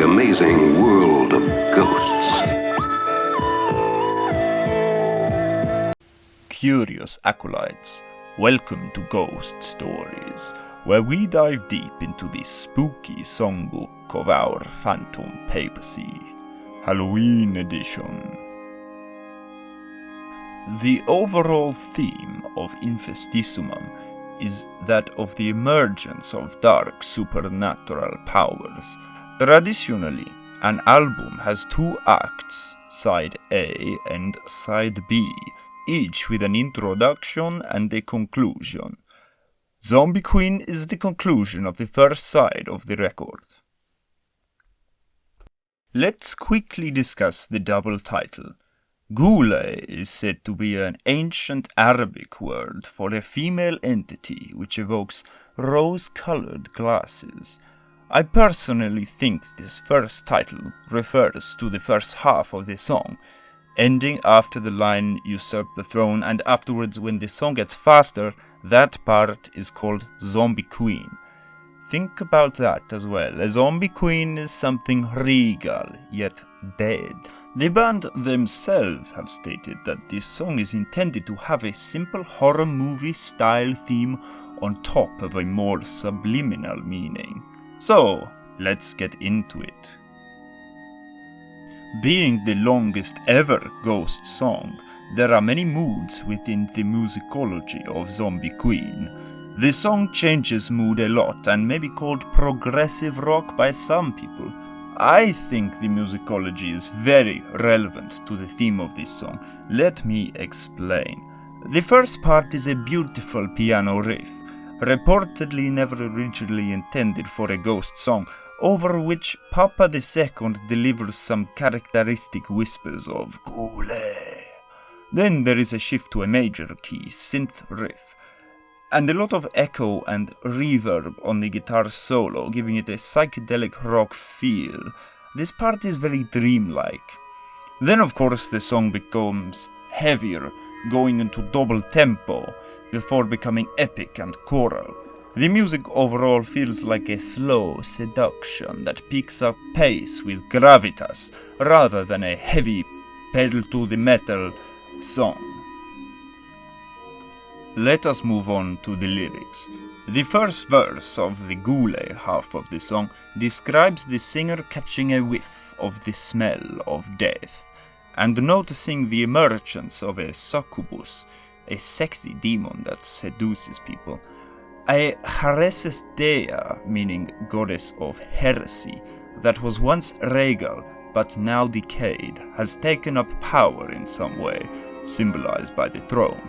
the amazing world of ghosts. Curious acolytes, welcome to Ghost Stories, where we dive deep into the spooky songbook of our phantom papacy, Halloween edition. The overall theme of Infestissumam is that of the emergence of dark supernatural powers. Traditionally, an album has two acts, side A and side B, each with an introduction and a conclusion. Zombie Queen is the conclusion of the first side of the record. Let's quickly discuss the double title. Ghoulie is said to be an ancient Arabic word for a female entity which evokes rose-colored glasses. I personally think this first title refers to the first half of the song, ending after the line "usurp the throne," and afterwards when the song gets faster, that part is called Zombie Queen. Think about that as well. A zombie queen is something regal, yet dead. The band themselves have stated that this song is intended to have a simple horror movie style theme on top of a more subliminal meaning. So, let's get into it. Being the longest ever ghost song, there are many moods within the musicology of Zombie Queen. The song changes mood a lot and may be called progressive rock by some people. I think the musicology is very relevant to the theme of this song. Let me explain. The first part is a beautiful piano riff, reportedly never originally intended for a ghost song, over which Papa II delivers some characteristic whispers of Ghoulie. Then there is a shift to a major key synth riff, and a lot of echo and reverb on the guitar solo, giving it a psychedelic rock feel. This part is very dreamlike. Then of course the song becomes heavier, going into double tempo, before becoming epic and choral. The music overall feels like a slow seduction that picks up pace with gravitas, rather than a heavy pedal to the metal song. Let us move on to the lyrics. The first verse of the Ghoulie half of the song describes the singer catching a whiff of the smell of death, and noticing the emergence of a succubus, a sexy demon that seduces people. A Hareses Dea, meaning goddess of heresy, that was once regal but now decayed, has taken up power in some way, symbolized by the throne.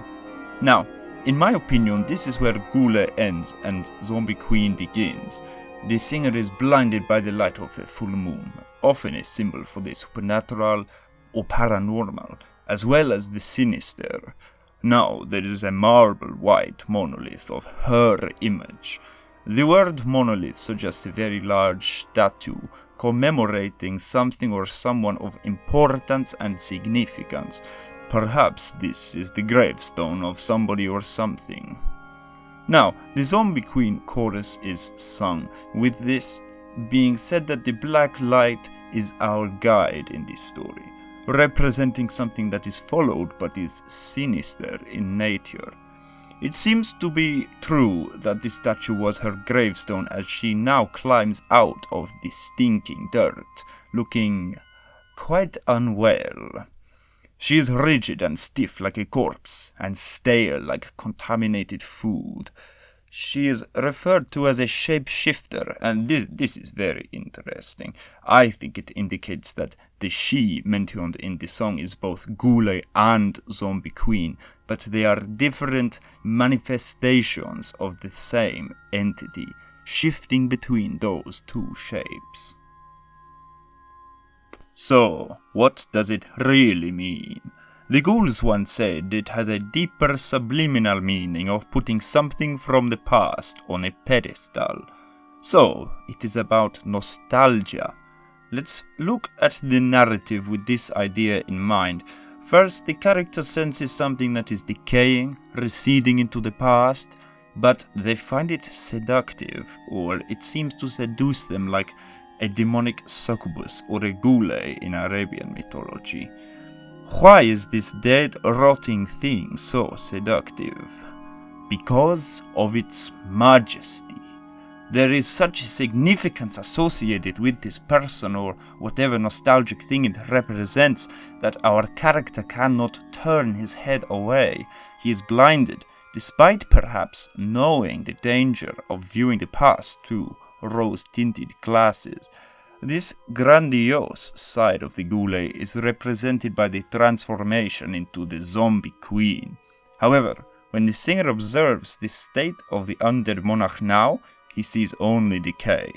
Now, in my opinion, this is where Ghoulie ends and Zombie Queen begins. The singer is blinded by the light of a full moon, often a symbol for the supernatural or paranormal, as well as the sinister. Now there is a marble white monolith of her image. The word monolith suggests a very large statue commemorating something or someone of importance and significance. Perhaps this is the gravestone of somebody or something. Now, the Zombie Queen chorus is sung, with this being said that the black light is our guide in this story, representing something that is followed but is sinister in nature. It seems to be true that the statue was her gravestone, as she now climbs out of the stinking dirt, looking quite unwell. She is rigid and stiff like a corpse, and stale like contaminated food. She is referred to as a shapeshifter, and this is very interesting. I think it indicates that the she mentioned in the song is both Ghoulie and Zombie Queen, but they are different manifestations of the same entity, shifting between those two shapes. So, what does it really mean? The ghouls once said it has a deeper subliminal meaning of putting something from the past on a pedestal. So, it is about nostalgia. Let's look at the narrative with this idea in mind. First, the character senses something that is decaying, receding into the past, but they find it seductive, or it seems to seduce them like a demonic succubus or a ghoulie in Arabian mythology. Why is this dead, rotting thing so seductive? Because of its majesty. There is such a significance associated with this person or whatever nostalgic thing it represents that our character cannot turn his head away. He is blinded, despite perhaps knowing the danger of viewing the past through rose-tinted glasses. This grandiose side of the ghoulie is represented by the transformation into the zombie queen. However, when the singer observes the state of the undead monarch now, he sees only decay.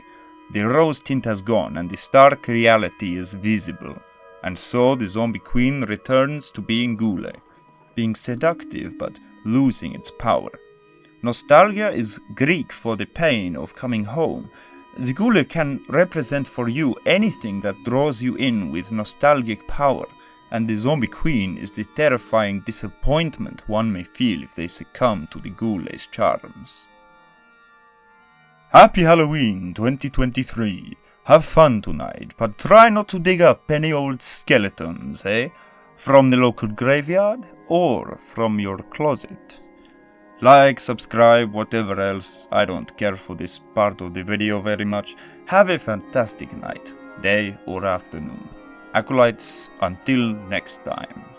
The rose tint has gone and the stark reality is visible, and so the zombie queen returns to being ghoulie, being seductive but losing its power. Nostalgia is Greek for the pain of coming home. The ghoulie can represent for you anything that draws you in with nostalgic power, and the zombie queen is the terrifying disappointment one may feel if they succumb to the ghoulie's charms. Happy Halloween 2023! Have fun tonight, but try not to dig up any old skeletons, eh? From the local graveyard or from your closet. Like, subscribe, whatever else, I don't care for this part of the video very much. Have a fantastic night, day or afternoon. Acolytes, until next time.